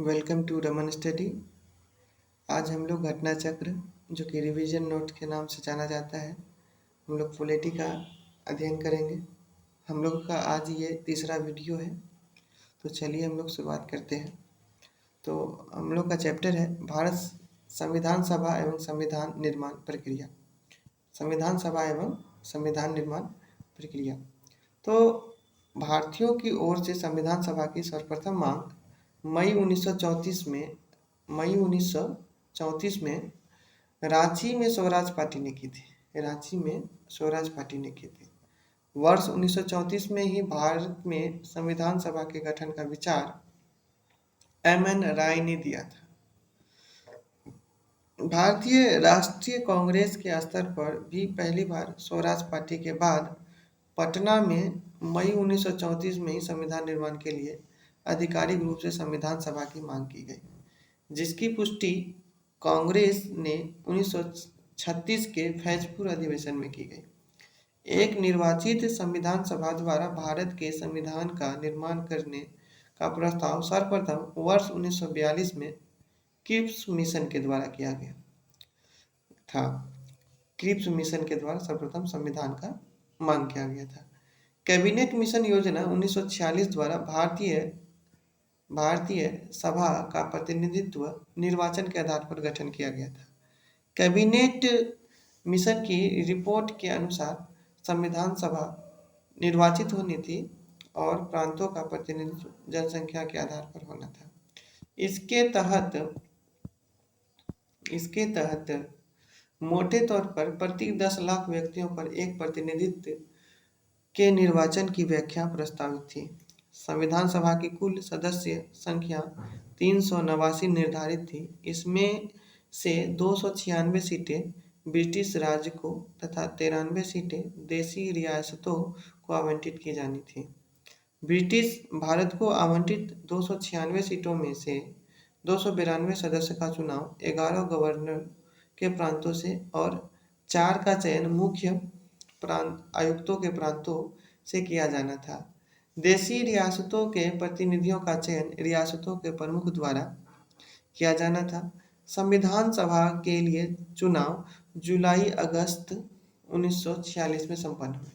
Welcome to Raman study. आज हम लोग घटना चक्र जो कि रिवीजन नोट के नाम से जाना जाता है, हम लोग पॉलिटी का अध्ययन करेंगे। हम लोग का आज ये तीसरा वीडियो है, तो चलिए हम लोग शुरुआत करते हैं। तो हम लोग का चैप्टर है भारत संविधान सभा एवं संविधान निर्माण प्रक्रिया। संविधान सभा एवं संविधान निर्माण प्रक्रिया। तो भारतीयों की ओर से संविधान सभा की सर्वप्रथम मांग मई 1934 में रांची में स्वराज पार्टी ने की थी। रांची में स्वराज पार्टी ने की थी। वर्ष 1934 में ही भारत में संविधान सभा के गठन का विचार एम.एन. राय ने दिया था। भारतीय राष्ट्रीय कांग्रेस के स्तर पर भी पहली बार स्वराज पार्टी के बाद पटना में मई 1934 में ही संविधान निर्माण के लिए आधिकारिक रूप से संविधान सभा की मांग की गई, जिसकी पुष्टि कांग्रेस ने 1936 के फैजपुर अधिवेशन में की गई। एक निर्वाचित संविधान सभा द्वारा भारत के संविधान का निर्माण करने का प्रस्ताव सर्वप्रथम वर्ष 1942 में क्रिप्स मिशन के द्वारा किया गया था। क्रिप्स मिशन के द्वारा सर्वप्रथम संविधान का मांग किया गया था। कैबिनेट मिशन योजना 1946 द्वारा भारतीय सभा का प्रतिनिधित्व निर्वाचन के आधार पर गठन किया गया था। कैबिनेट मिशन की रिपोर्ट के अनुसार संविधान सभा निर्वाचित होनी थी और प्रांतों का प्रतिनिधित्व जनसंख्या के आधार पर होना था। इसके तहत मोटे तौर पर प्रति 10 लाख व्यक्तियों पर एक प्रतिनिधित्व के निर्वाचन की व्याख्या प्रस्तावित थी। संविधान सभा की कुल सदस्य संख्या 389 निर्धारित थी। इसमें से 296 सीटें ब्रिटिश राज को तथा 93 सीटें देशी रियासतों को आवंटित की जानी थी। ब्रिटिश भारत को आवंटित 296 सीटों में से 292 सदस्य का चुनाव 11 गवर्नर के प्रांतों से और 4 का चयन मुख्य प्रांत आयुक्तों के प्रांतों से किया जाना था। देशी रियासतों के प्रतिनिधियों का चयन रियासतों के प्रमुख द्वारा किया जाना था। संविधान सभा के लिए चुनाव जुलाई-अगस्त 1946 में संपन्न हुए।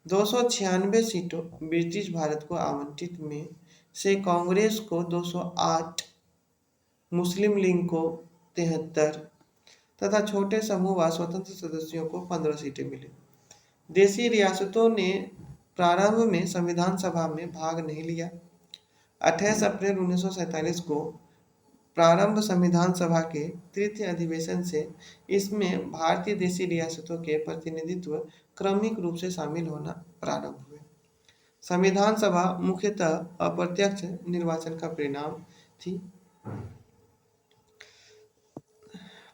296 सीटों ब्रिटिश भारत को आवंटित में से कांग्रेस को 208, मुस्लिम लीग को 73 तथा छोटे समूह व स्वतंत्र सदस्यों को 15 सीटें मिली। देशी रियासतों ने प्रारंभ में संविधान सभा में भाग नहीं लिया। 28 अप्रैल 1947 को प्रारंभ संविधान सभा के तृतीय अधिवेशन से इसमें भारतीय देशी रियासतों के प्रतिनिधित्व क्रमिक रूप से शामिल होना प्रारंभ हुए। संविधान सभा मुख्यतः अप्रत्यक्ष निर्वाचन का परिणाम थी।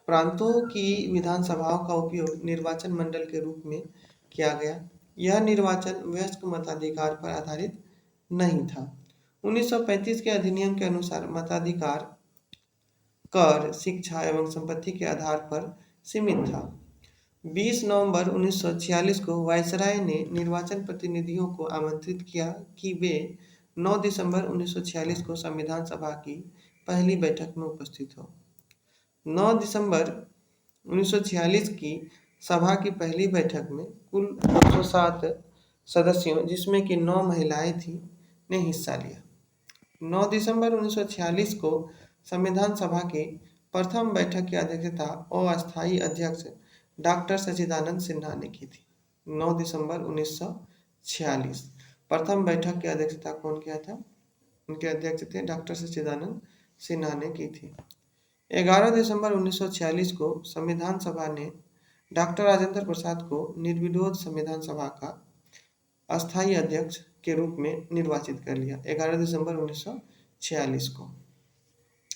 प्रांतों की विधानसभाओं का उपयोग निर्वाचन मंडल के रूप में किया गया। यह निर्वाचन वयस्क मताधिकार पर आधारित नहीं था। 1935 के अधिनियम के अनुसार मताधिकार कर, शिक्षा एवं संपत्ति के आधार पर सीमित था। 20 नवंबर 1946 को वायसराय ने निर्वाचन प्रतिनिधियों को आमंत्रित किया कि वे 9 दिसंबर 1946 को संविधान सभा की पहली बैठक में उपस्थित हो। 9 दिसंबर 1946 की सभा की पहली बैठक में कुल 207 सदस्यों, जिसमें कि 9 महिलाएं थीं, ने हिस्सा लिया। 9 दिसंबर 1946 को संविधान सभा की प्रथम बैठक की अध्यक्षता अस्थायी अध्यक्ष डॉक्टर सच्चिदानंद सिन्हा ने की थी। 9 दिसंबर 1946 प्रथम बैठक की अध्यक्षता कौन किया था? उनके अध्यक्ष थे डॉक्टर सच्चिदानंद सिन्हा ने की थी। 11 दिसंबर 1946 को संविधान सभा ने डॉक्टर राजेंद्र प्रसाद को निर्विरोध संविधान सभा का अस्थायी अध्यक्ष के रूप में निर्वाचित कर लिया। 11 दिसंबर 1946 को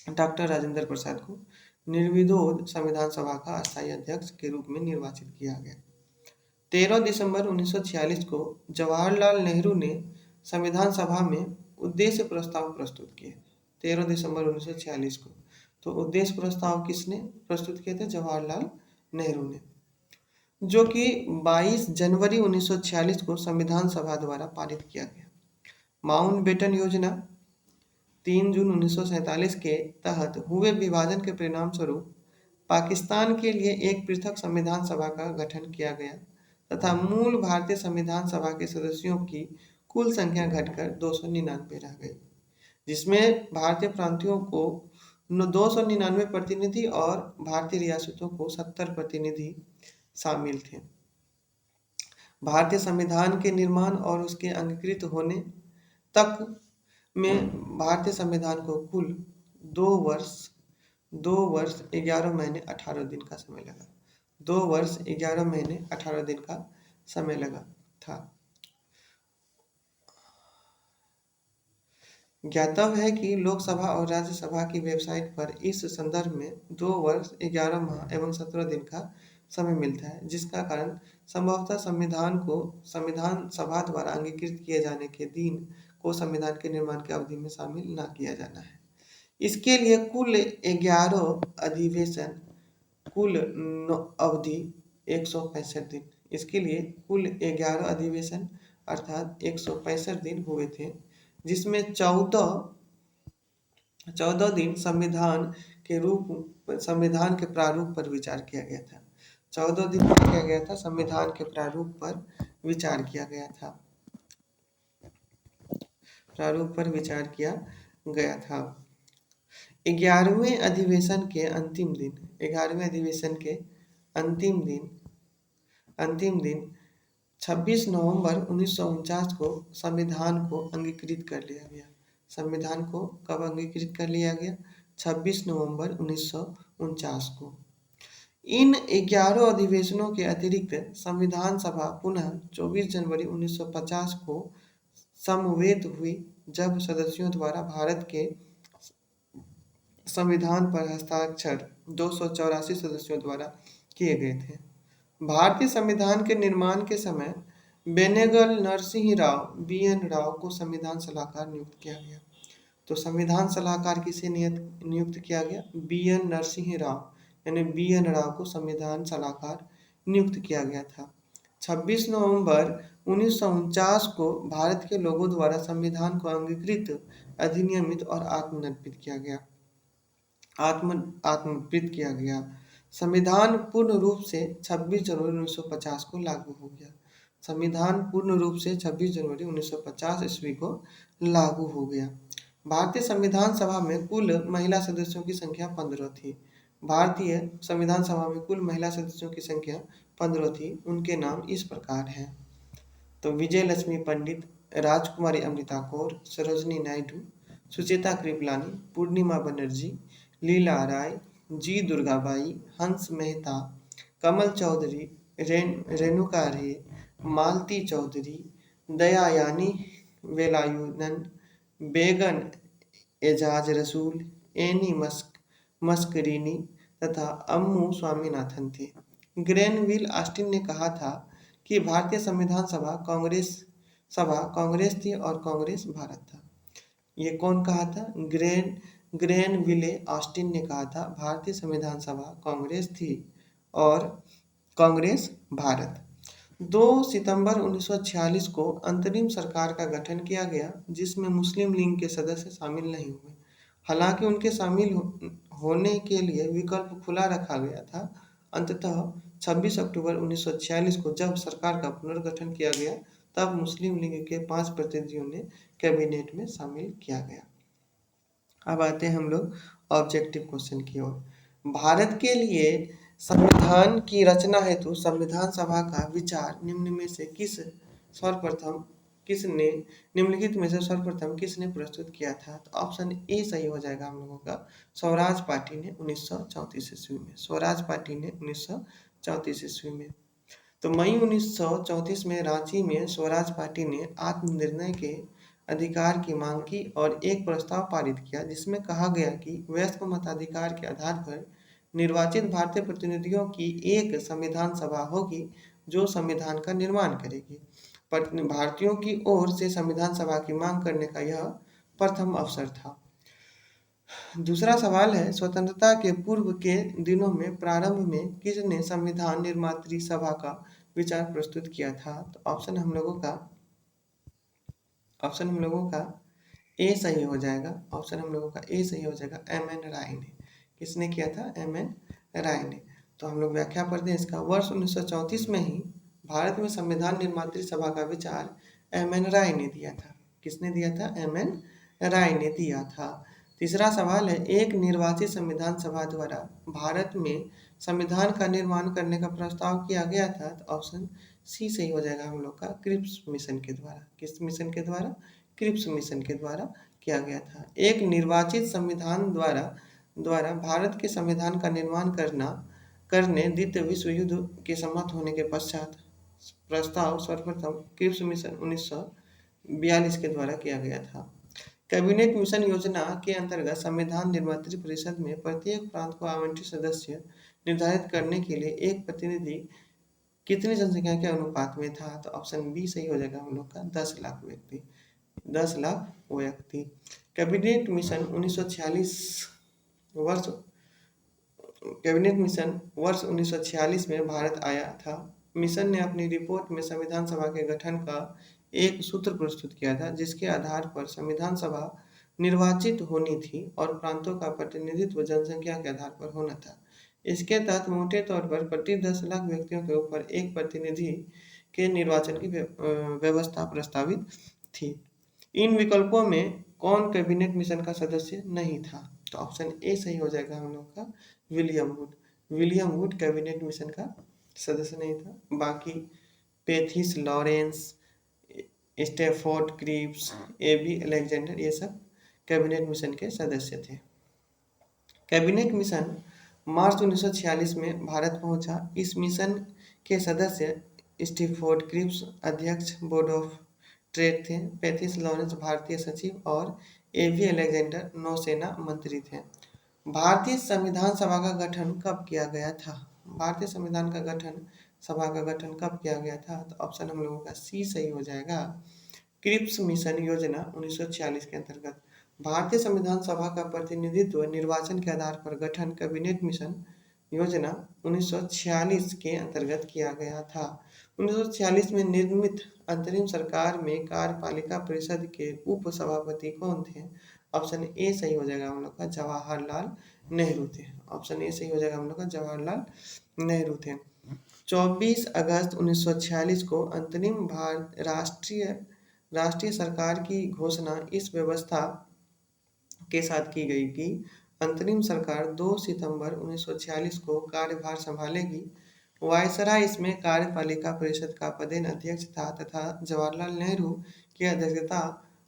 डॉक्टर राजेंद्र प्रसाद को निर्विरोध संविधान सभा का अस्थायी अध्यक्ष के रूप में निर्वाचित किया गया। 13 दिसंबर 1946 को जवाहरलाल नेहरू ने संविधान सभा में उद्देश्य प्रस्ताव प्रस्तुत किए। 13 दिसंबर 1946 को तो उद्देश्य प्रस्ताव किसने प्रस्तुत किए थे? जवाहरलाल नेहरू ने, जो कि 22 जनवरी 1946 को संविधान सभा द्वारा पारित किया गया। माउंटबेटन योजना 3 जून 1947 के तहत हुए विभाजन के परिणाम स्वरूप पाकिस्तान के लिए एक पृथक संविधान सभा का गठन किया गया तथा मूल भारतीय संविधान सभा के सदस्यों की कुल संख्या घटकर 299 रह गई, जिसमें भारतीय प्रांतों को 299 प्रतिनिधि और भारतीय रियासतों को 70 प्रतिनिधि शामिल थे। भारतीय संविधान के निर्माण और उसके अंगीकृत होने तक में भारतीय संविधान को कुल 2 वर्ष 11 महीने 18 दिन का समय लगा। 2 वर्ष 11 महीने 18 दिन का समय लगा था। ज्ञातव्य है कि लोकसभा और राज्यसभा की वेबसाइट पर इस संदर्भ में 2 वर्ष 11 माह एवं 17 दिन का समय मिलता है, जिसका कारण संभवतः संविधान सभा द्वारा अंगीकृत किए जाने के दिन को संविधान के निर्माण की अवधि में शामिल न किया जाना है। इसके लिए कुल 11 अधिवेशन कुल अवधि 165 दिन, इसके लिए कुल 11 अधिवेशन अर्थात 165 दिन हुए थे, जिसमें 14 दिन संविधान के प्रारूप पर विचार किया गया था। 14 दिन क्या किया गया था? संविधान के प्रारूप पर विचार किया गया था। 11वें अधिवेशन के अंतिम दिन 26 नवंबर 1949 को संविधान को अंगीकृत कर लिया गया। संविधान को कब अंगीकृत कर लिया गया? 26 नवंबर 1949 को। इन 11 अधिवेशनों के अतिरिक्त संविधान सभा पुनः 24 जनवरी 1950 को समवेत हुई, जब सदस्यों द्वारा भारत के संविधान पर हस्ताक्षर 284 सदस्यों द्वारा किए गए थे। भारतीय संविधान के निर्माण के समय बेनेगल नरसिंह राव BN राव को संविधान सलाहकार नियुक्त किया गया। तो संविधान सलाहकार किसे नियुक्त किया गया? BN नरसिंह राव यानी BN राव को संविधान सलाहकार नियुक्त किया गया था। 26 नवंबर 1949 को भारत के लोगों द्वारा संविधान को अंगीकृत, अधिनियमित और आत्मनिर्मित किया गया। संविधान पूर्ण रूप से 26 जनवरी 1950 को लागू हो गया। संविधान पूर्ण रूप से 26 जनवरी 1950 ईस्वी को लागू हो गया। भारतीय संविधान सभा में कुल महिला सदस्यों की संख्या 15 थी। भारतीय संविधान सभा में कुल महिला सदस्यों की संख्या 15 थी। उनके नाम इस प्रकार हैं। तो विजय लक्ष्मी पंडित, राजकुमारी अमृता कौर, सरोजनी नायडू, सुचेता कृपलानी, पूर्णिमा बनर्जी, लीला राय, जी दुर्गाबाई, हंस मेहता, कमल चौधरी, रेणुका रे, मालती चौधरी, दयायानी वेलायुधन, बेगन एजाज रसूल, एनी मस्करीनी तथा अम्मू स्वामीनाथन थे। ग्रेनविल ऑस्टिन ने कहा था कि भारतीय संविधान सभा कांग्रेस थी और कांग्रेस भारत था। ये कौन कहा था? ग्रेनविले ऑस्टिन ने कहा था भारतीय संविधान सभा कांग्रेस थी और कांग्रेस भारत। 2 सितंबर 1946 को अंतरिम सरकार का गठन किया गया, जिसमें मुस्लिम लीग के सदस्य शामिल नहीं हुए। हालांकि उनके शामिल होने के लिए विकल्प खुला रखा गया था। अंततः 26 अक्टूबर 1946 को जब सरकार का पुनर्गठन किया गया, तब मुस्लिम लीग के 5 प्रतिनिधियों ने कैबिनेट में शामिल किया गया। अब आते हैं हम लोग ऑब्जेक्टिव क्वेश्चन की ओर। भारत के लिए संविधान की रचना हेतु संविधान सभा का विचार निम्नलिखित में से सर्वप्रथम किसने प्रस्तुत किया था? तो ऑप्शन ए सही हो जाएगा हम लोगों का। स्वराज पार्टी ने 1934 ईस्वी में। स्वराज पार्टी ने 1934 ईस्वी में। तो मई 1934 में रांची में स्वराज पार्टी ने आत्मनिर्णय के अधिकार की मांग की और एक प्रस्ताव पारित किया, जिसमें कहा गया कि वयस्क मताधिकार के आधार पर निर्वाचित भारतीय प्रतिनिधियों की एक संविधान सभा होगी, जो संविधान का निर्माण करेगी। भारतीयों की ओर से संविधान सभा की मांग करने का यह प्रथम अवसर था। दूसरा सवाल है, स्वतंत्रता के पूर्व के दिनों में प्रारंभ में किसने संविधान निर्मात्री सभा का विचार प्रस्तुत किया था? तो ऑप्शन हम लोगों का ए सही हो जाएगा, ऑप्शन हम लोगों का ए सही हो जाएगा। एम.एन. राय ने, किसने किया था? एम.एन. राय ने। तो हम लोग व्याख्या पढ़ते हैं इसका। वर्ष 1934 में ही भारत में संविधान निर्मात्री सभा का विचार एम.एन. राय ने दिया था। किसने दिया था? एम.एन. राय ने दिया था। तीसरा सवाल है, एक निर्वाचित संविधान सभा द्वारा भारत में संविधान का निर्माण करने का प्रस्ताव किया गया था। तो ऑप्शन सी सही हो जाएगा हम लोग का, क्रिप्स मिशन के द्वारा। किस मिशन के द्वारा? क्रिप्स मिशन के द्वारा किया गया था। एक निर्वाचित संविधान द्वारा भारत के संविधान का निर्माण करने द्वितीय विश्व युद्ध के समाप्त होने के पश्चात प्रस्ताव सर्वप्रथम क्रिप्स मिशन 1942 के द्वारा किया गया था। कैबिनेट मिशन योजना के अंतर्गत संविधान निर्मात्री परिषद में प्रत्येक प्रांत को आवंटित सदस्य निर्धारित करने के लिए एक प्रतिनिधि कितनी जनसंख्या के अनुपात में था? तो ऑप्शन बी सही हो जाएगा हम लोग का, 10 लाख व्यक्ति। 10 लाख व्यक्ति। कैबिनेट मिशन 1946 वर्ष कैबिनेट मिशन वर्ष 1946 में भारत आया था। मिशन ने अपनी रिपोर्ट में संविधान सभा के गठन का एक सूत्र प्रस्तुत किया था, जिसके आधार पर संविधान सभा निर्वाचित होनी थी और प्रांतों का प्रतिनिधित्व जनसंख्या के आधार पर होना था। इसके तहत मोटे तौर पर प्रति 10 लाख व्यक्तियों के ऊपर एक प्रतिनिधि के निर्वाचन की व्यवस्था प्रस्तावित थी। इन विकल्पों में कौन कैबिनेट मिशन का सदस्य नहीं था? तो ऑप्शन ए सही हो जाएगा हम लोग का, William Wood. William Wood cabinet mission का सदस्य नहीं था। बाकी Pethick Lawrence, Stafford Cripps, A B. Alexander, ये सब कैबिनेट मिशन के सदस्य थे। कैबिनेट मिशन मार्च 1946 में भारत पहुंचा। इस मिशन के सदस्य स्टैफोर्ड क्रिप्स अध्यक्ष बोर्ड ऑफ ट्रेड थे, पेथिस लॉरेंस भारतीय सचिव और ए.बी. अलेक्जेंडर नौसेना मंत्री थे। भारतीय संविधान सभा का गठन कब किया गया था? भारतीय संविधान का गठन सभा का गठन कब किया गया था? तो ऑप्शन हम लोगों का सी सही हो जाएगा, क्रिप्स मिशन योजना 1946 के अंतर्गत। भारतीय संविधान सभा का प्रतिनिधित्व निर्वाचन के आधार पर गठन कैबिनेट मिशन योजना 1946 के अंतर्गत किया गया था। 1946 में निर्मित अंतरिम सरकार में कार्यपालिका परिषद के उप सभापति कौन थे? ऑप्शन ए सही हो जाएगा हम लोग का, जवाहरलाल नेहरू थे। ऑप्शन ए सही हो जाएगा हम लोग का, जवाहरलाल नेहरू थे। 24 अगस्त 1946 को अंतरिम राष्ट्रीय सरकार की घोषणा इस व्यवस्था के साथ की गई कि अंतरिम सरकार 2 सितंबर 1946 को कार्यभार संभालेगी। वायसराय इसमें कार्यपालिका परिषद का पदेन अध्यक्ष था तथा जवाहरलाल नेहरू की अध्यक्षता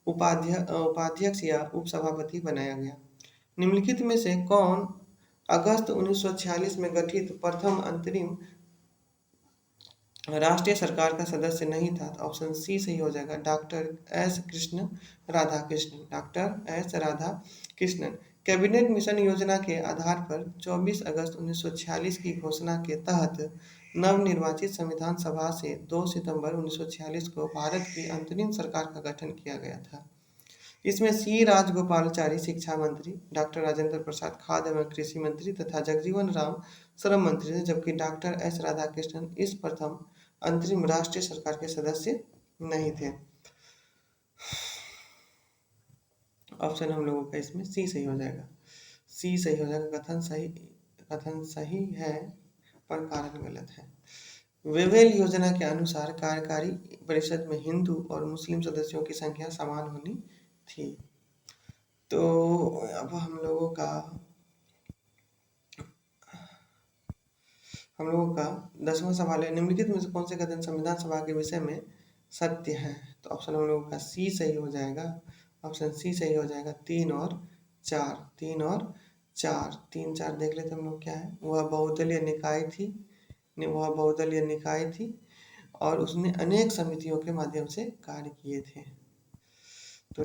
उपाध्यक्ष या उपसभापति बनाया गया। निम्नलिखित में से कौन अगस्त 1946 में गठित प्रथम अंतरिम राष्ट्रीय सरकार का सदस्य नहीं था? तो ऑप्शन सी सही हो जाएगा, doctor S Radhakrishnan. Doctor S Radhakrishnan. Cabinet mission योजना के आधार पर 24 अगस्त 1946 की घोषणा के तहत नवनिर्वाचित संविधान सभा से 2 सितंबर 1946 को भारत की अंतरिम सरकार का गठन किया गया था। इसमें सी राजगोपालाचारी शिक्षा मंत्री, डॉक्टर राजेंद्र प्रसाद खाद्य एवं कृषि मंत्री तथा जगजीवन राम श्रम मंत्री थे, जबकि डॉक्टर एस राधाकृष्णन इस प्रथम अंतरिम राष्ट्रीय सरकार के सदस्य नहीं थे। ऑप्शन हम लोगों का इसमें सी सही हो जाएगा, सी सही हो जाएगा। कथन सही है पर कारण गलत है। वेवेल योजना के अनुसार कार्यकारी परिषद में हिंदू और मुस्लिम सदस्यों की संख्या समान होनी थी। तो अब हम लोगों का 10वां सवाल है, निम्नलिखित में से कौन से कथन संविधान सभा के विषय में सत्य है? तो ऑप्शन हम लोगों का सी सही हो जाएगा, ऑप्शन सी सही हो जाएगा। 3 और 4, 3 और 4, 3 4 देख लेते हम लोग क्या है। वह बहुदलीय निकाय थी और उसने अनेक समितियों के माध्यम से कार्य किए थे। तो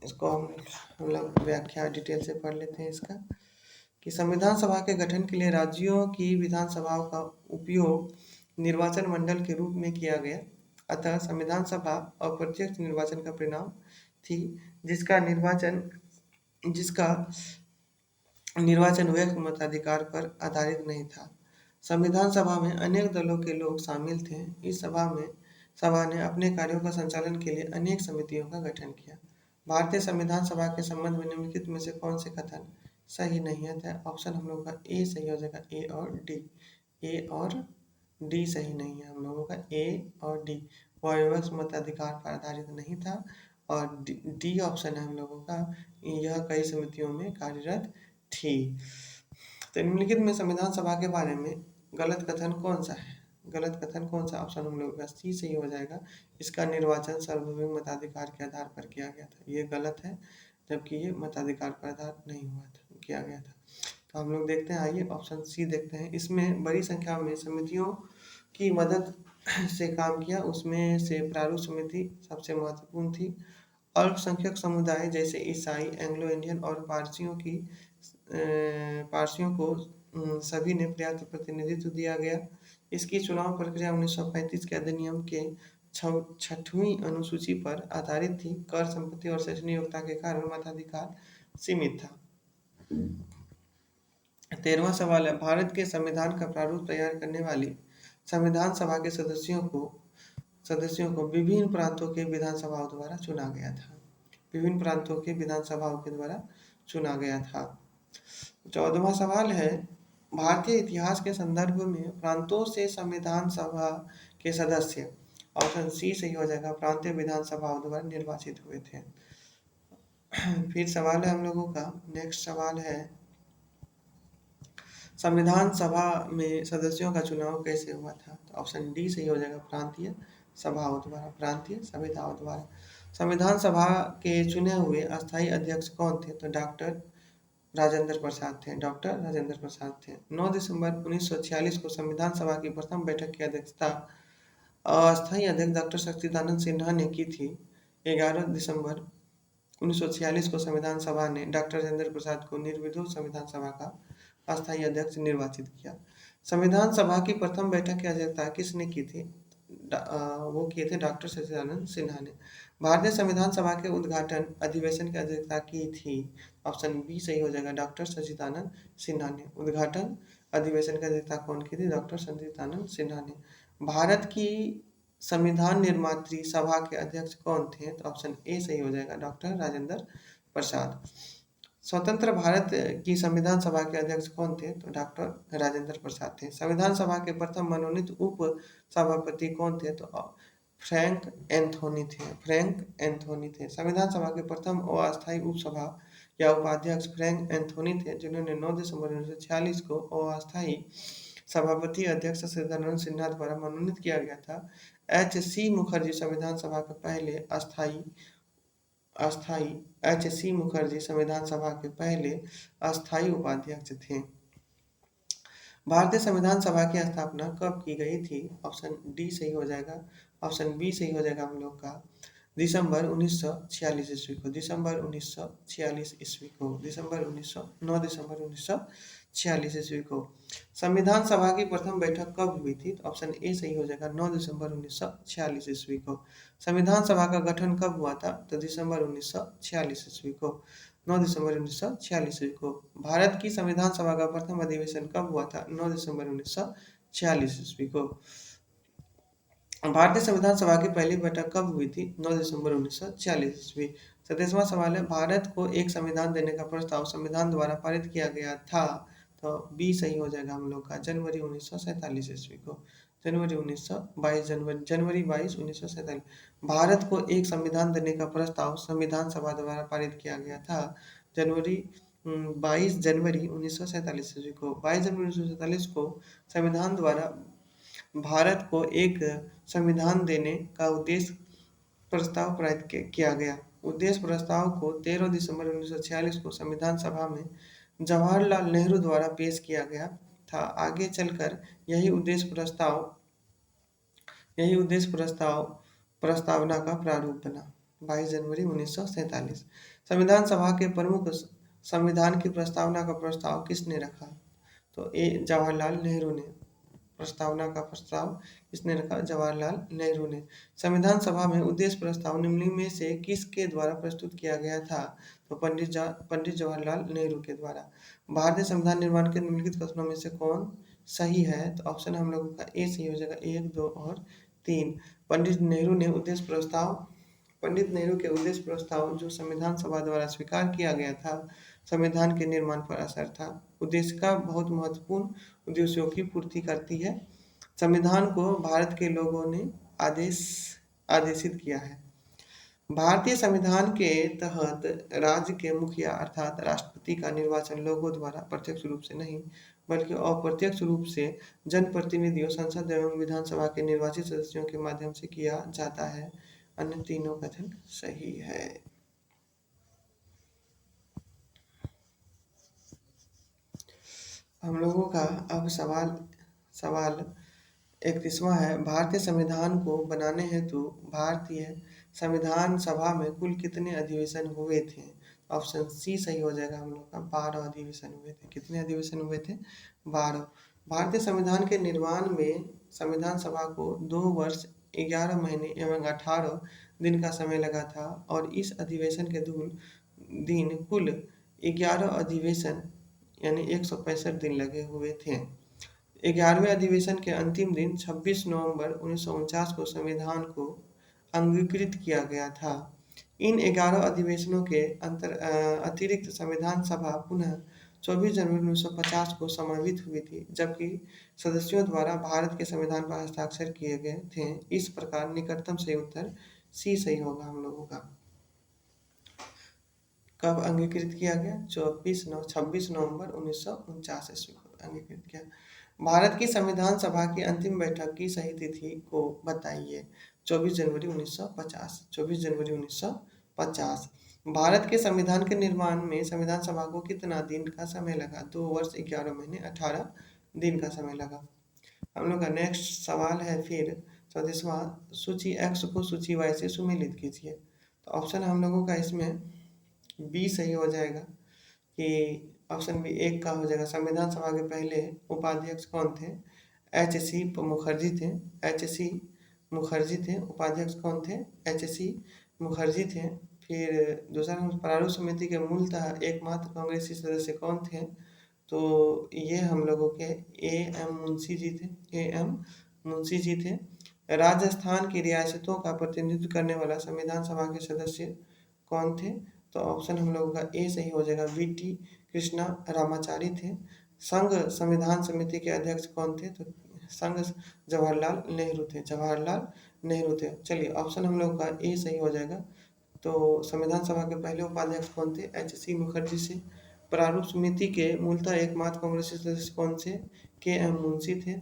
इसको हम लोग व्याख्या डिटेल से पढ़ लेते हैं इसका, कि संविधान सभा के गठन के लिए राज्यों की विधानसभाओं का उपयोग निर्वाचन मंडल के रूप में किया गया। अतः संविधान सभा अप्रत्यक्ष निर्वाचन का परिणाम थी, जिसका निर्वाचन व्यक्ति मताधिकार पर आधारित नहीं था। संविधान सभा में अनेक दलों के लोग शामिल थे। इस सभा ने अपने कार्यों का संचालन के लिए अनेक समितियों का गठन किया। भारतीय संविधान सभा के संबंध में निम्नलिखित में से कौन से कथन सही नहीं है? तो ऑप्शन हम लोग का ए सही हो जाएगा, ए और डी। ए और डी सही नहीं है हम लोगों का, ए और डी। वह विवश मताधिकार पर आधारित नहीं था। और डी ऑप्शन है हम लोगों का, यह कई समितियों में कार्यरत थी। तो निम्नलिखित में संविधान सभा के बारे में गलत कथन कौन सा है? गलत कथन कौन सा? ऑप्शन हम लोगों का सी सही हो जाएगा, इसका निर्वाचन सार्वभौमिक मताधिकार के आधार पर किया गया था। ये गलत है, जबकि ये मताधिकार पर आधार नहीं हुआ था, किया गया था। तो हम लोग देखते हैं, आइए ऑप्शन सी देखते हैं। इसमें बड़ी संख्या में समितियों की मदद से काम किया, उसमें से प्रारूप समिति सबसे महत्वपूर्ण थी। अल्पसंख्यक समुदाय जैसे ईसाई, एंग्लो इंडियन और पारसियों को सभी ने पर्याप्त प्रतिनिधित्व दिया गया। इसकी चुनाव प्रक्रिया 1935 के अधिनियम के 6वीं अनुसूची पर आधारित थी। कर, संपत्ति और शैक्षणिक योग्यता के कारण मताधिकार सीमित था। 13वां सवाल है, भारत के संविधान का प्रारूप तैयार करने वाली संविधान सभा के सदस्यों को विभिन्न प्रांतों के विधानसभाओं द्वारा चुना गया था। विभिन्न प्रांतों के विधानसभाओं के द्वारा चुना गया था। 14वां सवाल है, भारतीय इतिहास के संदर्भ में प्रांतों से संविधान सभा के सदस्य, ऑप्शन सी सही हो जाएगा, प्रांतीय विधानसभाओं द्वारा निर्वाचित हुए थे। फिर सवाल है हम लोगों का, नेक्स्ट सवाल है, संविधान सभा में सदस्यों का चुनाव कैसे हुआ था? तो ऑप्शन डी सही हो जाएगा, प्रांतीय सभाओं द्वारा, प्रांतीय सभाओं द्वारा। संविधान सभा के चुने हुए अस्थायी अध्यक्ष कौन थे? तो डॉक्टर राजेंद्र प्रसाद थे, डॉक्टर राजेंद्र प्रसाद थे। 9 दिसंबर 1946 को संविधान सभा की प्रथम बैठक की अध्यक्षता अस्थायी अध्यक्ष डॉक्टर सच्चिदानंद सिन्हा ने की थी। 11 दिसंबर 1946 को संविधान सभा ने डॉक्टर राजेंद्र प्रसाद को निर्विरोध संविधान सभा का अस्थायी अध्यक्ष निर्वाचित किया। संविधान सभा की प्रथम बैठक की अध्यक्षता किसने की थी? वो किए थे डॉक्टर सच्चिदानंद सिन्हा ने। भारतीय संविधान सभा के उद्घाटन अधिवेशन की अध्यक्षता की थी, ऑप्शन बी सही हो जाएगा, डॉक्टर सच्चिदानंद सिन्हा ने। उद्घाटन अधिवेशन की अध्यक्षता कौन की थी? डॉक्टर सच्चिदानंद सिन्हा ने। भारत की संविधान निर्मात्री सभा के अध्यक्ष कौन थे? तो ऑप्शन ए सही हो जाएगा, डॉक्टर राजेंद्र प्रसाद। स्वतंत्र भारत की संविधान सभा के अध्यक्ष कौन थे? तो डॉक्टर राजेंद्र प्रसाद थे। संविधान सभा के प्रथम मनोनीत उप सभापति कौन थे? तो फ्रैंक एंथोनी थे, फ्रैंक एंथोनी थे। संविधान सभा के प्रथम अस्थायी उपसभा या उपाध्यक्ष फ्रैंक एंथोनी थे, जिन्होंने 9 दिसंबर 1946 को अस्थायी सभापति अध्यक्ष सच्चिदानंद सिन्हा द्वारा मनोनीत किया गया था। एच.सी. मुखर्जी संविधान सभा के पहले एच.सी. मुखर्जी संविधान सभा के पहले अस्थायी उपाध्यक्ष थे। भारतीय संविधान सभा की स्थापना कब की गई थी? ऑप्शन डी सही हो जाएगा, ऑप्शन बी सही हो जाएगा हम लोग का, दिसंबर 1946 ईस्वी को, दिसंबर 1946 ईस्वी को, 9 दिसंबर 1946 ईस्वी को। संविधान सभा की प्रथम बैठक कब हुई थी? तो ऑप्शन ए सही हो जाएगा, 9 दिसंबर 1946 ईस्वी को। संविधान सभा का गठन कब हुआ था? तो दिसंबर 1946 ईस्वी को, 9 दिसंबर 1946 ईस्वी को। भारत की संविधान सभा का प्रथम अधिवेशन कब हुआ था? 9 दिसंबर 1946 ईस्वी को। भारतीय संविधान सभा की पहली बैठक कब हुई थी? 9 दिसंबर 1946 ईस्वी। 27वां सवाल है, भारत को एक संविधान देने का प्रस्ताव संविधान द्वारा पारित किया गया था, तो बी सही हो जाएगा हम लोग का, जनवरी 1947 ईस्वी को, जनवरी 22 1947। भारत को एक संविधान देने का प्रस्ताव संविधान सभा द्वारा पारित किया गया था, 22 जनवरी 1947 ईस्वी को। 22 जनवरी 1947 को संविधान द्वारा भारत को एक संविधान देने का उद्देश्य प्रस्ताव पारित किया गया। उद्देश्य प्रस्ताव को 13 दिसंबर 1946 को संविधान सभा में जवाहरलाल नेहरू द्वारा पेश किया गया था। आगे चलकर यही उद्देश्य प्रस्तावना का प्रारूप बना। 22 जनवरी 1947। संविधान सभा के प्रमुख संविधान की प्रस्तावना का प्रस्ताव किसने रखा? तो ए जवाहरलाल नेहरू ने। प्रस्तावना का प्रस्ताव किसने रखा? जवाहरलाल नेहरू ने। संविधान सभा में उद्देश्य प्रस्ताव निम्न में से किसके द्वारा प्रस्तुत किया गया था? तो पंडित जवाहरलाल नेहरू के द्वारा। भारतीय संविधान निर्माण के निम्नलिखित कथनों में से कौन सही है? तो ऑप्शन हम लोगों का ए सही हो जाएगा, 1, 2 और 3। पंडित नेहरू ने पंडित नेहरू के उद्देश्य प्रस्ताव जो संविधान सभा द्वारा स्वीकार किया गया था, संविधान के निर्माण पर असर था। उद्देश्य का बहुत महत्वपूर्ण उद्देश्यों की पूर्ति करती है। संविधान को भारत के लोगों ने आदेशित किया है। भारतीय संविधान के तहत राज्य के मुखिया अर्थात राष्ट्रपति का निर्वाचन लोगों द्वारा प्रत्यक्ष रूप से नहीं बल्कि अप्रत्यक्ष रूप से जनप्रतिनिधियों, संसद एवं विधानसभा के निर्वाचित सदस्यों के माध्यम से किया जाता है। अन्य तीनों कथन सही है। हम लोगों का अब सवाल 31वां है, भारतीय संविधान को बनाने हेतु भारतीय संविधान सभा में कुल कितने अधिवेशन हुए थे? ऑप्शन सी सही हो जाएगा हम लोग का, 12 अधिवेशन हुए थे। कितने अधिवेशन हुए थे? 12। भारतीय संविधान के निर्माण में संविधान सभा को 2 वर्ष 11 महीने एवं 18 दिन का समय लगा था और इस अधिवेशन के दिन कुल 11 अधिवेशन यानी 165 दिन लगे हुए थे। 11वें अधिवेशन के अंतिम दिन 26 नवंबर 1949 को संविधान को अंगीकृत किया गया था। इन 11 अधिवेशनों के अतिरिक्त संविधान सभा पुनः 24 जनवरी 1950 को समावित हुई थी, जबकि सदस्यों द्वारा भारत के संविधान पर हस्ताक्षर किए गए थे। इस प्रकार निकटतम सही उत्तर सी सही होगा हम लोगों का। कब अंगीकृत किया गया? 26 नवंबर 1949 ईस्वी को अंगीकृत किया। भारत की संविधान सभा की अंतिम बैठक की सही तिथि को बताइए। 24 जनवरी 1950। 24 जनवरी 1950। भारत के संविधान के निर्माण में संविधान सभा को कितना दिन का समय लगा? 2 वर्ष 11 महीने 18 दिन का समय लगा। हम लोग का नेक्स्ट सवाल है फिर 34वां, सूची एक्स को सूची वाई से सुमेलित कीजिए। तो ऑप्शन हम लोगों का इसमें बी सही हो जाएगा कि ऑप्शन बी 1 का हो जाएगा। संविधान सभा के पहले उपाध्यक्ष कौन थे? एच.सी. मुखर्जी थे। एच.सी. मुखर्जी थे। उपाध्यक्ष कौन थे? एच.सी. मुखर्जी थे। फिर दूसरा प्रारूप समिति के मूलतः एकमात्र कांग्रेसी सदस्य कौन थे? तो ये हम लोगों के ए.एम. मुंशी जी थे। ए.एम. मुंशी जी थे। राजस्थान की रियासतों का प्रतिनिधित्व करने वाला संविधान सभा के सदस्य कौन थे? तो ऑप्शन हम लोगों का ए सही हो जाएगा, वी.टी. कृष्णा रामाचारी थे। संघ संविधान समिति के अध्यक्ष कौन थे? तो संघ जवाहरलाल नेहरू थे। जवाहरलाल नेहरू थे। चलिए ऑप्शन हम लोग का ए सही हो जाएगा। तो संविधान सभा के पहले उपाध्यक्ष कौन थे? एच.सी. मुखर्जी से। प्रारूप समिति के मूलतः एकमात्र कांग्रेसी सदस्य कौन से? के.एम. मुंशी थे।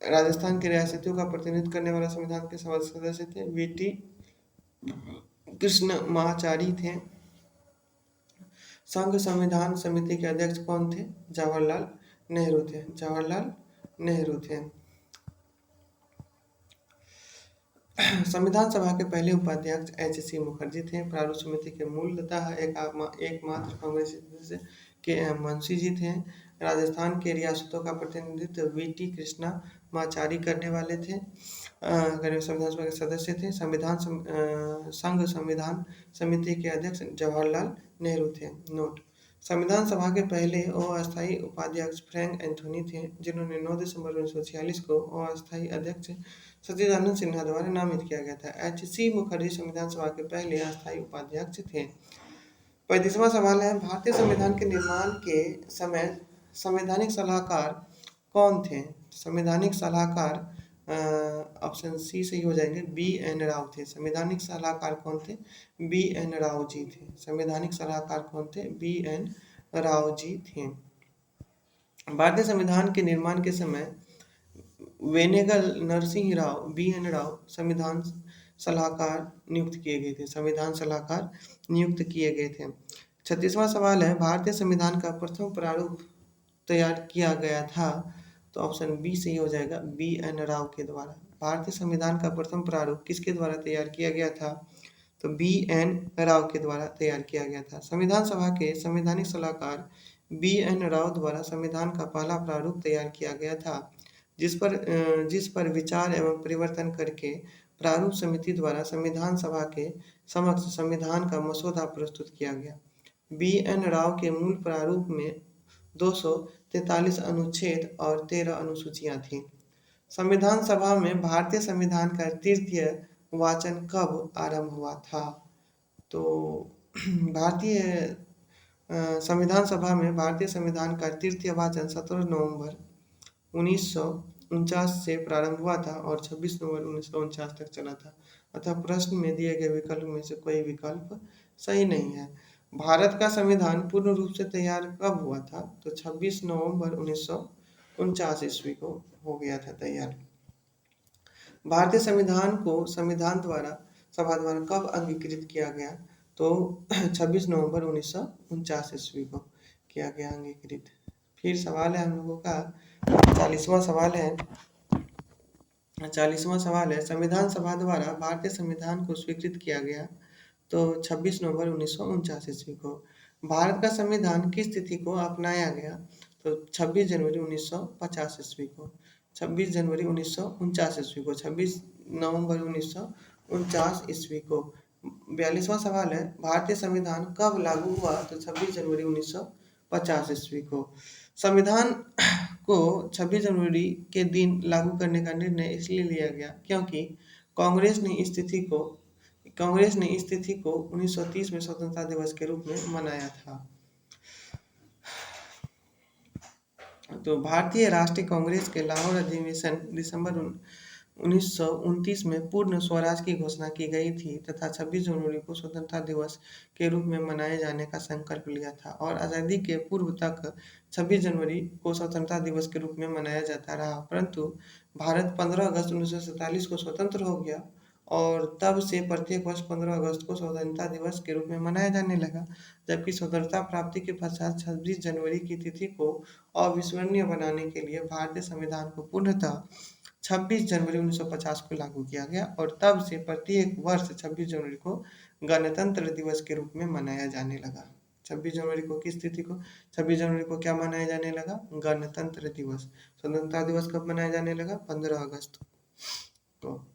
राजस्थान की रियासतों का प्रतिनिधित्व करने वाला संविधान के सदस्य थे वी.टी. कृष्ण माचारी थे। संघ संविधान समिति के अध्यक्ष कौन थे? जवाहरलाल नेहरू थे। जवाहरलाल नेहरू थे। संविधान सभा के पहले उपाध्यक्ष एच.सी. मुखर्जी थे। प्रारूप समिति के मूलतः एकमात्र कांग्रेसी सदस्य के.एम. मुंशी जी थे। राजस्थान के रियासतों का प्रतिनिधित्व वी.टी. कृष्णा माचारी करने वाले थे। संविधान सभा के सदस्य थे। संघ संविधान समिति के अध्यक्ष जवाहरलाल नेहरू थे। नोट, संविधान सभा के पहले अस्थायी उपाध्यक्ष फ्रैंक एंथोनी थे, जिन्होंने 9 दिसंबर 1946 को अस्थायी अध्यक्ष सच्चिदानंद सिन्हा द्वारा नामित किया गया था। एच.सी. मुखर्जी संविधान सभा के पहले अस्थायी उपाध्यक्ष थे। 35वां सवाल है, भारतीय संविधान के निर्माण के समय संवैधानिक सलाहकार कौन थे? संवैधानिक सलाहकार ऑप्शन सी सही हो जाएंगे, बी.एन. राव थे। संवैधानिक सलाहकार कौन थे? बी.एन. राव जी थे। संवैधानिक सलाहकार कौन थे? बी.एन. राव जी थे। भारतीय संविधान के निर्माण के समय वेनेगल नरसिंह राव बी.एन. राव संविधान सलाहकार नियुक्त किए गए थे। संविधान सलाहकार नियुक्त किए गए थे। 36वां सवाल है, भारतीय संविधान का प्रथम प्रारूप तैयार किया गया था? तो ऑप्शन बी सही हो जाएगा, बी.एन. राव के द्वारा। भारतीय संविधान का प्रथम प्रारूप किसके द्वारा तैयार किया गया था? तो बी.एन. राव के द्वारा तैयार किया गया था। संविधान सभा के संवैधानिक सलाहकार बी.एन. राव द्वारा संविधान का पहला प्रारूप तैयार किया गया था, जिस पर विचार एवं परिवर्तन करके प्रारूप समिति द्वारा संविधान सभा के समक्ष संविधान का मसौदा प्रस्तुत किया गया। बी.एन. राव के मूल प्रारूप में 243 अनुच्छेद और 13 अनुसूचियां थीं। संविधान सभा में भारतीय संविधान का तृतीय वाचन कब आरंभ हुआ था? तो भारतीय संविधान सभा में भारतीय संविधान का तृतीय वाचन 17 नवंबर 1949 से प्रारंभ हुआ था और 26 नवंबर 1949 तक चला था। अतः प्रश्न में दिए गए विकल्प में से कोई विकल्प सही नहीं है। भारत का संविधान पूर्ण रूप से तैयार कब हुआ था? तो 26 नवंबर 1949 ईस्वी को हो गया था तैयार। भारतीय संविधान को संविधान द्वारा सभा द्वारा कब अंगीकृत किया गया? तो 26 नवंबर 1949 ईस्वी को किया गया अंगीकृत। फिर सवाल है हम लोगों का 40वां सवाल है। 40वां सवाल है, संविधान सभा द्वारा भारतीय संविधान को स्वीकृत किया गया तो 26 नवंबर 1949 ईस्वी को। भारत का संविधान किस तिथि को अपनाया गया? तो 26 जनवरी 1950 ईस्वी को। 26 जनवरी 1949 ईस्वी को, 26 नवंबर 1949 ईस्वी को। 42वां सवाल है, भारतीय संविधान कब लागू हुआ? तो 26 जनवरी 1950 ईस्वी को। संविधान को 26 जनवरी के दिन लागू करने का निर्णय इसलिए लिया गया क्योंकि कांग्रेस ने इस तिथि को 1930 में स्वतंत्रता दिवस के रूप में मनाया था। तो भारतीय राष्ट्रीय कांग्रेस के लाहौर अधिवेशन दिसंबर 1929 में पूर्ण स्वराज की घोषणा की गई थी तथा 26 जनवरी को स्वतंत्रता दिवस के रूप में मनाए जाने का संकल्प लिया था और आज़ादी के पूर्व तक 26 जनवरी को स्वतंत्रता दिवस के रूप में मनाया जाता रहा, परंतु भारत 15 अगस्त 1947 को स्वतंत्र हो गया और तब से प्रत्येक वर्ष 15 अगस्त को स्वतंत्रता दिवस के रूप में मनाया जाने लगा, जबकि स्वतंत्रता प्राप्ति के पश्चात 26 जनवरी की तिथि को अविस्मरणीय बनाने के लिए भारतीय संविधान को पूर्णतः 26 जनवरी 1950 को लागू किया गया और तब से प्रत्येक वर्ष 26 जनवरी को गणतंत्र दिवस के रूप में मनाया जाने लगा। 26 जनवरी को किस तिथि को? 26 जनवरी को क्या मनाया जाने लगा? गणतंत्र दिवस। स्वतंत्रता दिवस कब मनाया जाने लगा? 15 अगस्त को।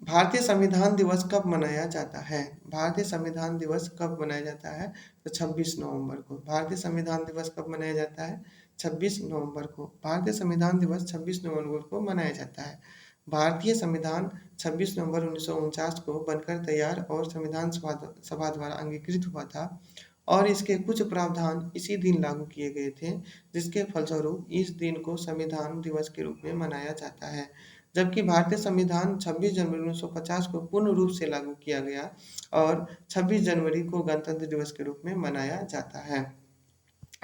भारतीय संविधान दिवस कब मनाया जाता है? भारतीय संविधान दिवस कब मनाया जाता है? तो 26 नवंबर को। भारतीय संविधान दिवस कब मनाया जाता है? 26 नवंबर को। भारतीय संविधान दिवस 26 नवंबर को मनाया जाता है। भारतीय संविधान 26 नवंबर 1949 को बनकर तैयार और संविधान सभा द्वारा अंगीकृत हुआ था और इसके कुछ प्रावधान इसी दिन लागू किए गए थे, जिसके फलस्वरूप इस दिन को संविधान दिवस के रूप में मनाया जाता है। जबकि भारतीय संविधान 26 जनवरी 1950 को पूर्ण रूप से लागू किया गया और 26 जनवरी को गणतंत्र दिवस के रूप में मनाया जाता है।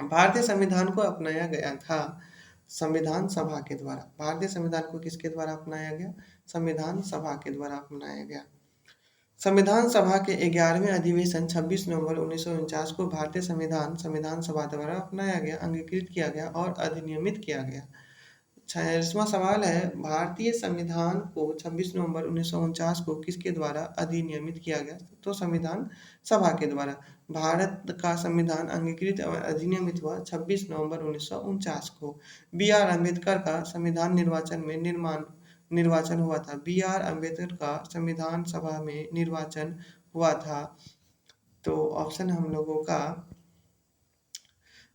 भारतीय संविधान को अपनाया गया था संविधान सभा के द्वारा। भारतीय संविधान को किसके द्वारा अपनाया गया? संविधान सभा के द्वारा अपनाया गया। संविधान सभा के 11वें अधिवेशन 26 नवंबर 1949 को भारतीय संविधान सभा द्वारा अपनाया गया, अंगीकृत किया गया और अधिनियमित किया गया। 46वां सवाल है, भारतीय संविधान को 26 नवंबर 1949 को किसके द्वारा अधिनियमित किया गया? तो संविधान सभा के द्वारा। भारत का संविधान अंगीकृत और अधिनियमित हुआ 26 नवंबर 1949 को। बी आर अम्बेडकर का संविधान निर्वाचन हुआ था। बी आर अम्बेडकर का संविधान सभा में निर्वाचन हुआ था। तो ऑप्शन हम लोगों का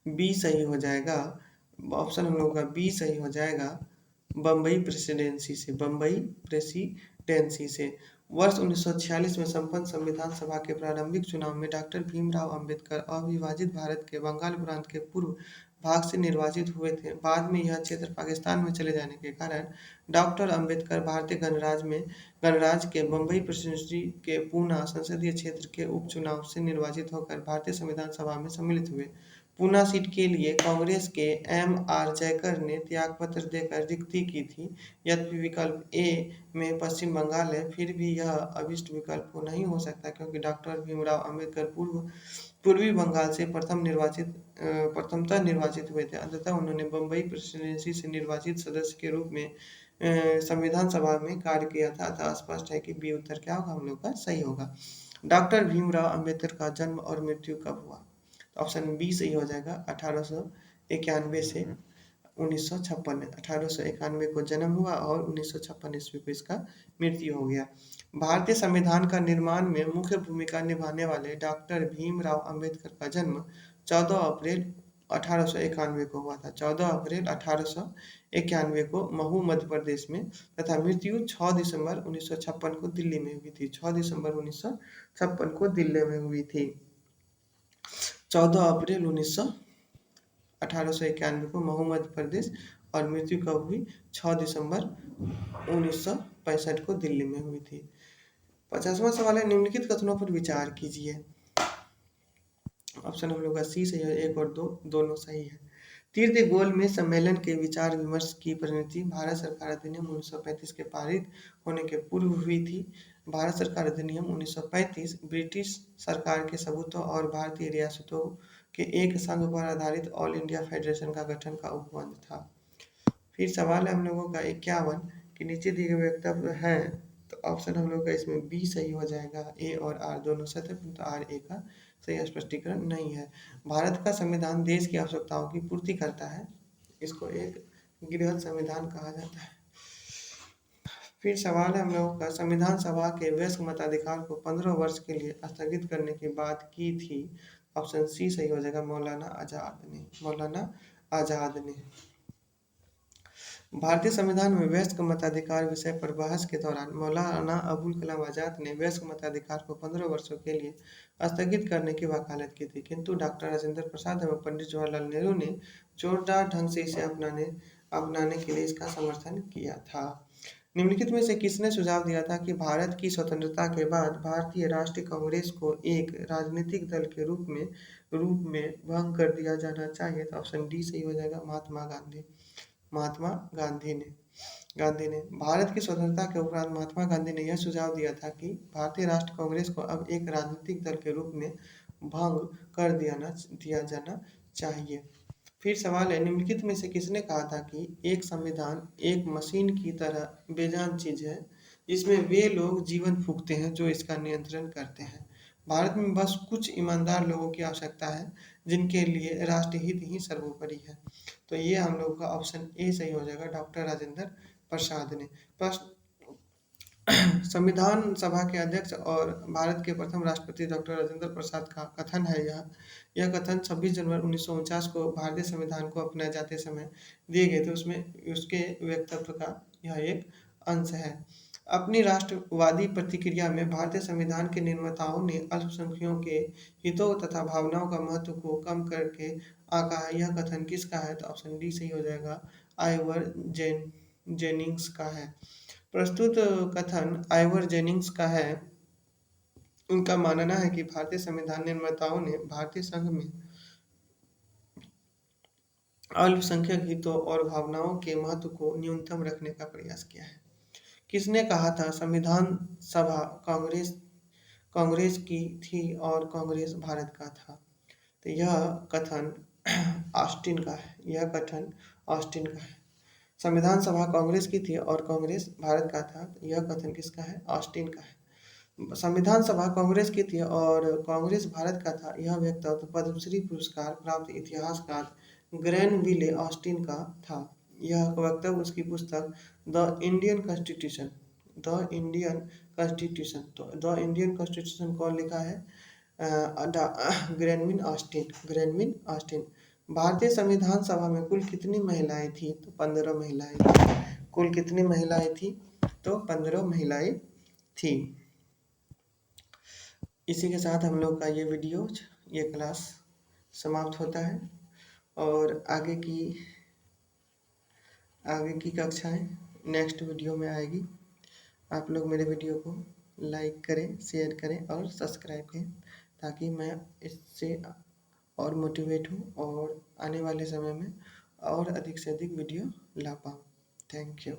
बी सही हो जाएगा। ऑप्शन हम लोगों का बी सही हो जाएगा, बम्बई प्रेसिडेंसी से। बम्बई प्रेसिडेंसी से। वर्ष 1946 में संपन्न संविधान सभा के प्रारंभिक चुनाव में डॉक्टर भीमराव अंबेडकर अविभाजित भारत के बंगाल प्रांत के पूर्व भाग से निर्वाचित हुए थे। बाद में यह क्षेत्र पाकिस्तान में चले जाने के कारण डॉक्टर अंबेडकर भारतीय गणराज्य के बम्बई प्रेसिडेंसी के पूना संसदीय क्षेत्र के उपचुनाव से निर्वाचित होकर भारतीय संविधान सभा में सम्मिलित हुए। पूना सीट के लिए कांग्रेस के एम आर जयकर ने त्यागपत्र देकर रिक्ति की थी। यद्यपि विकल्प ए में पश्चिम बंगाल है, फिर भी यह अभिष्ट विकल्प नहीं हो सकता क्योंकि डॉक्टर भीमराव अंबेडकर पूर्वी बंगाल से प्रथमतः निर्वाचित हुए थे। अंततः उन्होंने बम्बई प्रेसिडेंसी से निर्वाचित सदस्य के रूप में संविधान सभा में कार्य किया था। अतः स्पष्ट है कि बी उत्तर क्या होगा? हम लोग का सही होगा। डॉक्टर भीमराव अंबेडकर का जन्म और मृत्यु कब हुआ? ऑप्शन बी सही हो जाएगा, 1891 से 1956। 1891 को जन्म हुआ और 1956 ईस्वी को इसका मृत्यु हो गया। भारतीय संविधान का निर्माण में मुख्य भूमिका निभाने वाले डॉक्टर भीमराव अंबेडकर का जन्म 14 अप्रैल 1891 को हुआ था। 14 अप्रैल 1891 को महू मध्य प्रदेश में तथा मृत्यु 6 दिसंबर 1956 को दिल्ली में हुई थी। 6 दिसंबर 1956 को दिल्ली में हुई थी। 14 अप्रैल 1891 को महू मध्य प्रदेश और मृत्यु कब हुई? 6 दिसंबर 1965 को दिल्ली में हुई थी। 50वां सवाल है, निम्नलिखित कथनों पर विचार कीजिए। ऑप्शन हम लोग का सी सही है, 1 और 2 दोनों सही है। तीर्थ गोल में सम्मेलन के विचार विमर्श की परिणति भारत सरकार अधिनियम 1935 के पारित होने के पूर्व हुई थी। भारत सरकार अधिनियम 1935 ब्रिटिश सरकार के सबूतों और भारतीय रियासतों के एक संघ पर आधारित ऑल इंडिया फेडरेशन का गठन का उपबंध था। फिर सवाल है हम लोगों का 51 कि नीचे दिए गए वक्तव्य है, तो ऑप्शन हम लोग का इसमें बी सही हो जाएगा। ए और आर दोनों सत्य, तो आर ए का सही स्पष्टीकरण नहीं है। भारत का संविधान देश की आवश्यकताओं की पूर्ति करता है, इसको एक गृहस्थ संविधान कहा जाता है। फिर सवाल है हम लोगों का, संविधान सभा के वयस्क मताधिकार को 15 वर्ष के लिए स्थगित करने की बात की थी। ऑप्शन सी सही हो जाएगा, मौलाना आजाद ने। मौलाना आजाद ने भारतीय संविधान में वयस्क मताधिकार विषय पर बहस के दौरान मौलाना अबुल कलाम आजाद ने वयस्क मताधिकार को 15 वर्षों के लिए स्थगित करने की वकालत की थी, किंतु डॉक्टर राजेंद्र प्रसाद एवं पंडित जवाहरलाल नेहरू ने जोरदार ढंग से इसे अपनाने के लिए इसका समर्थन किया था। निम्नलिखित में से किसने सुझाव दिया था कि भारत की स्वतंत्रता के बाद भारतीय राष्ट्रीय कांग्रेस को एक राजनीतिक दल के रूप में भंग कर दिया जाना चाहिए? तो ऑप्शन डी सही हो जाएगा, महात्मा गांधी। महात्मा गांधी ने भारत की स्वतंत्रता के उपरांत महात्मा गांधी ने यह सुझाव दिया था कि भारतीय राष्ट्रीय कांग्रेस को अब एक राजनीतिक दल के रूप में भंग कर दिया जाना चाहिए। फिर सवाल है, निम्नलिखित में से किसने कहा था कि एक संविधान एक मशीन की तरह बेजान चीज है, जिसमें वे लोग जीवन फूंकते हैं जो इसका नियंत्रण करते हैं। भारत में बस कुछ ईमानदार लोगों की आवश्यकता है, जिनके लिए राष्ट्रीय हित ही सर्वोपरि है। तो ये हम लोग का ऑप्शन ए सही हो जाएगा, डॉक्टर राजेंद्र प्रसाद ने। संविधान सभा के अध्यक्ष और भारत के प्रथम राष्ट्रपति डॉक्टर राजेंद्र प्रसाद का कथन है यह कथन 26 जनवरी 1949 को भारतीय संविधान को अपनाए जाते समय दिए गए थे। उसमें उसके वक्तव्य का यह एक अंश है। अपनी राष्ट्रवादी प्रतिक्रिया में भारतीय संविधान के निर्माताओं ने अल्पसंख्यकों के हितों तथा भावनाओं का महत्व को कम करके आका है। यह कथन किसका है? तो ऑप्शन डी सही हो जाएगा, आइवर जेनिंग्स का है। प्रस्तुत कथन आइवर जेनिंग्स का है। उनका मानना है कि भारतीय संविधान निर्माताओं ने भारतीय संघ में अल्पसंख्यक हितों और भावनाओं के महत्व को न्यूनतम रखने का प्रयास किया है। किसने कहा था संविधान सभा कांग्रेस की थी और कांग्रेस भारत का था? तो यह कथन ऑस्टिन का है। यह कथन ऑस्टिन का है। संविधान सभा कांग्रेस की थी और कांग्रेस भारत का था। यह कथन किसका है? ऑस्टिन का है। संविधान सभा कांग्रेस की थी और कांग्रेस भारत का था, यह वक्तव्य पद्मश्री पुरस्कार प्राप्त इतिहासकार ग्रैनविले ऑस्टिन का था। यह वक्तव्य उसकी पुस्तक द इंडियन कॉन्स्टिट्यूशन तो द इंडियन कॉन्स्टिट्यूशन कौन लिखा है? ग्रैनविन ऑस्टिन। भारतीय संविधान सभा में कुल कितनी महिलाएं थी? तो 15 महिलाएं थी। कुल कितनी महिलाएं थी? तो 15 महिलाएं थी। इसी के साथ हम लोग का ये क्लास समाप्त होता है और आगे की कक्षाएं नेक्स्ट वीडियो में आएगी। आप लोग मेरे वीडियो को लाइक करें, शेयर करें और सब्सक्राइब करें, ताकि मैं इससे और मोटिवेट हूँ और आने वाले समय में और अधिक से अधिक वीडियो ला पाऊँ। Thank you.